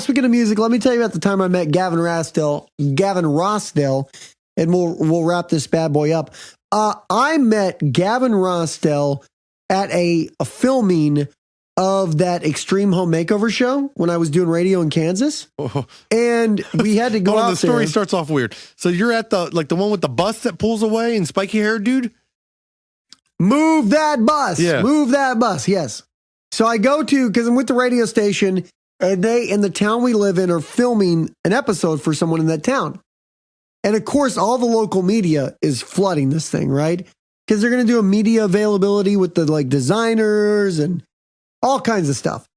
speaking of music, let me tell you about the time I met Gavin Rossdale, and we'll wrap this bad boy up. I met Gavin Rossdale at a filming of that Extreme Home Makeover show when I was doing radio in Kansas. Oh. And we had to go out The story there. starts off weird. So you're at the one with the bus that pulls away and spiky hair dude? Move that bus. Yeah. Move that bus. Yes. So I go to, because I'm with the radio station, and they, in the town we live in, are filming an episode for someone in that town. And of course, all the local media is flooding this thing, right? Because they're going to do a media availability with the like designers and all kinds of stuff.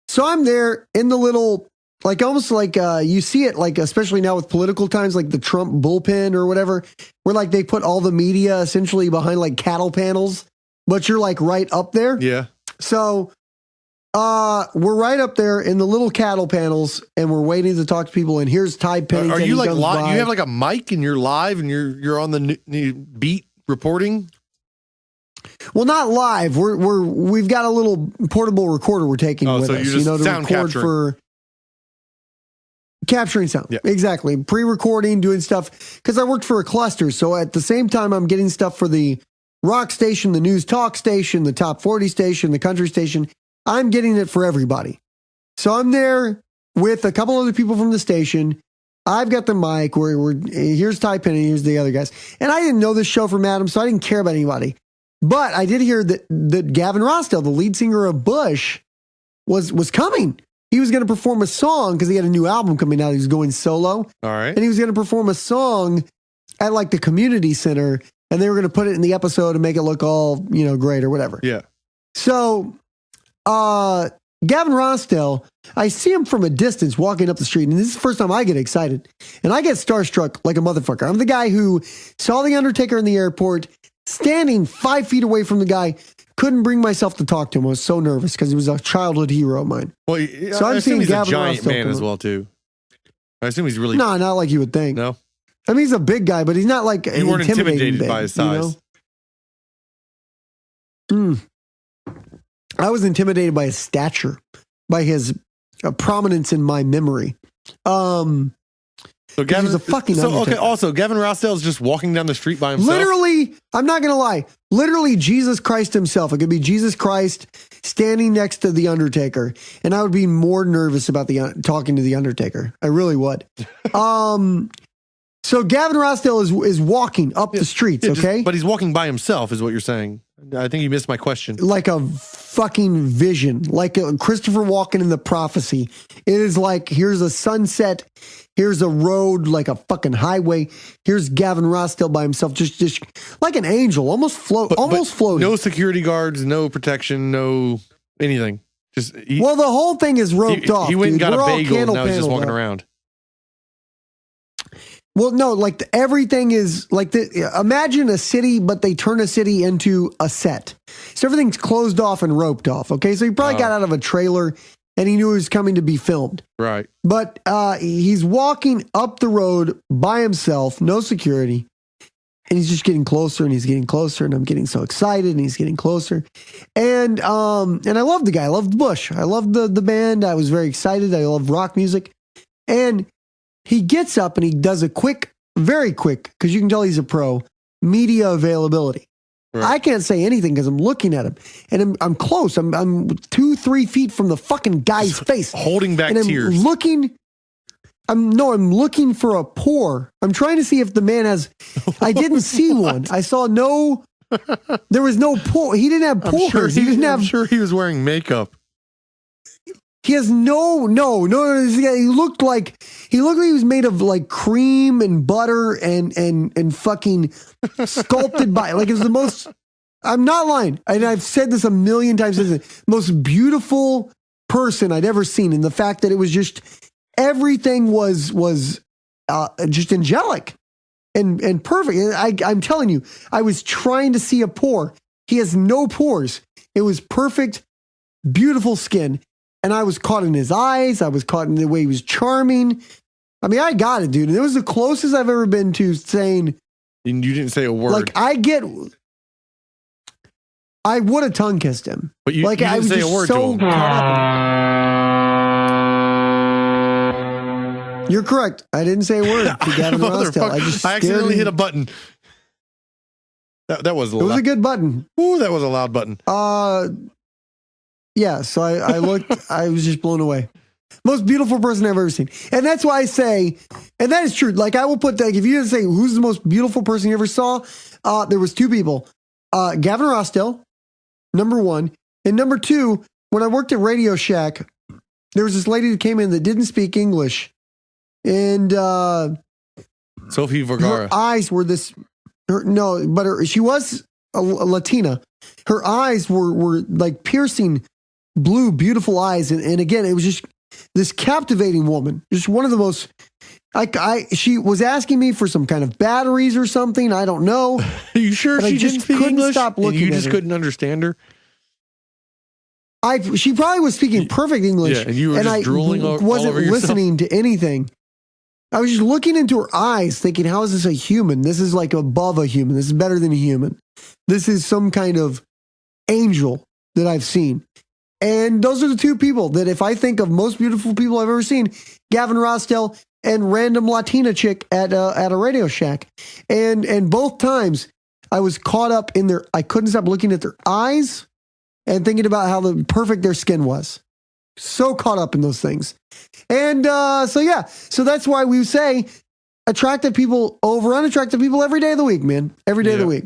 So I'm there in the little, like almost like you see it, like especially now with political times, like the Trump bullpen or whatever, where like they put all the media essentially behind like cattle panels, but you're like right up there. Yeah. So we're right up there in the little cattle panels, and we're waiting to talk to people. And here's Ty Pennington. Are you like live? You have like a mic and you're live and you're on the beat reporting? Well, not live. We've got a little portable recorder we're taking with so us, you're just to sound record capturing. for capturing sound. Yeah. Exactly. Pre-recording, doing stuff. Because I worked for a cluster. So at the same time, I'm getting stuff for the rock station, the news talk station, the top 40 station, the country station. I'm getting it for everybody. So I'm there with a couple other people from the station. I've got the mic where here's Ty Penny, here's the other guys. And I didn't know this show from Adam, so I didn't care about anybody. But I did hear that Gavin Rossdale, the lead singer of Bush, was coming. He was going to perform a song because he had a new album coming out. He was going solo. All right. And he was going to perform a song at like the community center, and they were going to put it in the episode and make it look all, great or whatever. Yeah. So Gavin Rossdale, I see him from a distance walking up the street, and this is the first time I get excited. And I get starstruck like a motherfucker. I'm the guy who saw The Undertaker in the airport, standing 5 feet away from the guy, couldn't bring myself to talk to him. I was so nervous because he was a childhood hero of mine. Well, so I assume he's Gavin a giant Rossdale man as well, too. I assume he's really... No, not like you would think. No? I mean, he's a big guy, but he's not like You weren't intimidated big, by his size. I was intimidated by his stature, by his prominence in my memory. So Gavin, was a fucking Undertaker. Also, Gavin Rossdale is just walking down the street by himself. Literally, I'm not going to lie. Literally, Jesus Christ himself. It could be Jesus Christ standing next to the Undertaker, and I would be more nervous about talking to the Undertaker. I really would. So Gavin Rossdale is walking up the streets. Okay, but he's walking by himself, is what you're saying. I think you missed my question. Like a fucking vision, like a Christopher Walken in The Prophecy. It is like, here's a sunset, here's a road, like a fucking highway. Here's Gavin Rossdale by himself, just like an angel, almost floating. No security guards, no protection, no anything. Well, the whole thing is roped off. He went and got We're a all bagel, and now he's just walking up. around. Well, no, like everything is like imagine a city, but they turn a city into a set. So everything's closed off and roped off. Okay. So he probably got out of a trailer and he knew he was coming to be filmed. Right. But he's walking up the road by himself, no security. And he's just getting closer and he's getting closer. And I'm getting so excited and he's getting closer. And I love the guy. I loved Bush. I loved the band. I was very excited. I love rock music. And he gets up and he does a very quick, because you can tell he's a pro, media availability. Right. I can't say anything because I'm looking at him. And I'm close. I'm 2-3 feet from the fucking guy's face. Holding back and tears. I'm looking for a pore. I'm trying to see if the man has... I didn't see one. I saw no... There was no pore. He didn't have pores. I'm sure he was wearing makeup. He has no. He looked like he was made of like cream and butter and fucking sculpted by, like, it was the most, I'm not lying. And I've said this a million times, most beautiful person I'd ever seen. And the fact that it was just, everything was just angelic and perfect. And I'm telling you, I was trying to see a pore. He has no pores. It was perfect, beautiful skin. And I was caught in his eyes. I was caught in the way he was charming. I mean, I got it, dude. And it was the closest I've ever been to saying. And you didn't say a word. Like, I would have tongue kissed him. But you didn't say a word to him. You're correct. I didn't say a word to Gavin Rossdale. I accidentally hit a button. That was a It was a good button. Ooh, that was a loud button. Yeah. So I looked. I was just blown away. Most beautiful person I've ever seen, and that's why I say, and that is true. Like I will put that. If you didn't say who's the most beautiful person you ever saw, there was two people. Gavin Rossdale, number one, and number two. When I worked at Radio Shack, there was this lady that came in that didn't speak English, and Sophie Vergara. Her eyes were she was a Latina. Her eyes were like piercing blue, beautiful eyes, and again, it was just this captivating woman. Just one of the most. She was asking me for some kind of batteries or something. I don't know. Are you sure she didn't speak English? Stop looking. And you just couldn't understand her. She probably was speaking perfect English, and you were just drooling all wasn't over yourself. listening to anything. I was just looking into her eyes, thinking, "How is this a human? This is like above a human. This is better than a human. This is some kind of angel that I've seen." And those are the two people that, if I think of most beautiful people I've ever seen, Gavin Rossdale and random Latina chick at a Radio Shack, and both times I was caught up in their. I couldn't stop looking at their eyes and thinking about how perfect their skin was. So caught up in those things. And so that's why we say attractive people over unattractive people every day of the week, man. Every day of the week.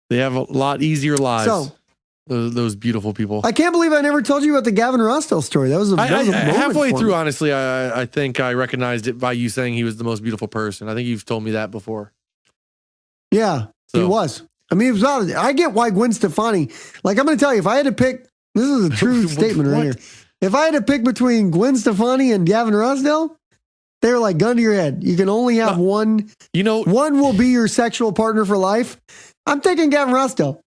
They have a lot easier lives. So those beautiful people. I can't believe I never told you about the Gavin Rossdale story. That was a moment halfway through, me. honestly, I think I recognized it by you saying he was the most beautiful person. I think you've told me that before. Yeah, he was. I mean, it was out. I get why Gwen Stefani. Like, I'm going to tell you, if I had to pick, this is a true statement right here. If I had to pick between Gwen Stefani and Gavin Rossdale, they're like gun to your head. You can only have one. One will be your sexual partner for life. I'm taking Gavin Rossdale.